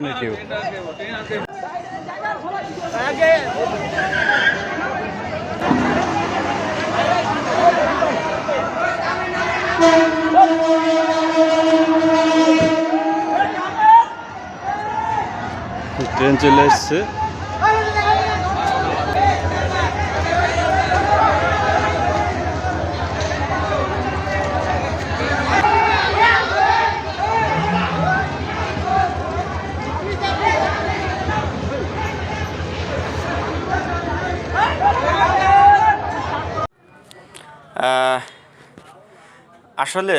Negative. Train চলে এসছে। আসলে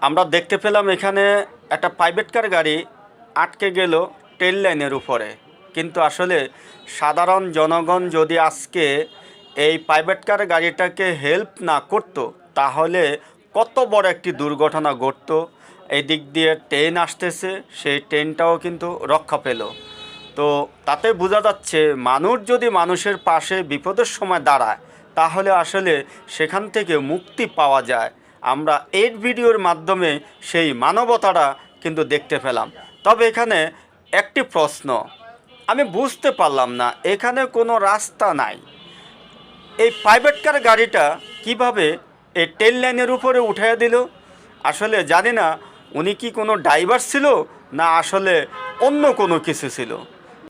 আমরা দেখতে পেলাম এখানে একটা প্রাইভেট কার গাড়ি আটকে গেল ট্রেন লাইনের উপরে, কিন্তু আসলে সাধারণ জনগণ যদি আজকে এই প্রাইভেট কার গাড়িটাকে হেল্প না করত তাহলে কত বড় একটি দুর্ঘটনা ঘটতো। এই দিক দিয়ে ট্রেন আসতেছে, সেই ট্রেনটাও কিন্তু রক্ষা পেল। তো তাতে বোঝা যাচ্ছে মানুষ যদি মানুষের পাশে বিপদের সময় দাঁড়ায় তাহলে আসলে সেখান থেকে মুক্তি পাওয়া যায়। আমরা এই ভিডিওর মাধ্যমে সেই মানবতাটা কিন্তু দেখতে পেলাম। তবে এখানে একটি প্রশ্ন আমি বুঝতে পারলাম না, এখানে কোনো রাস্তা নাই, এই প্রাইভেট কার গাড়িটা কিভাবে এই ট্রেন লাইনের উপরে উঠিয়ে দিল? আসলে জানি না উনি কি কোনো ড্রাইভার ছিল না আসলে অন্য কোনো কিছু ছিল।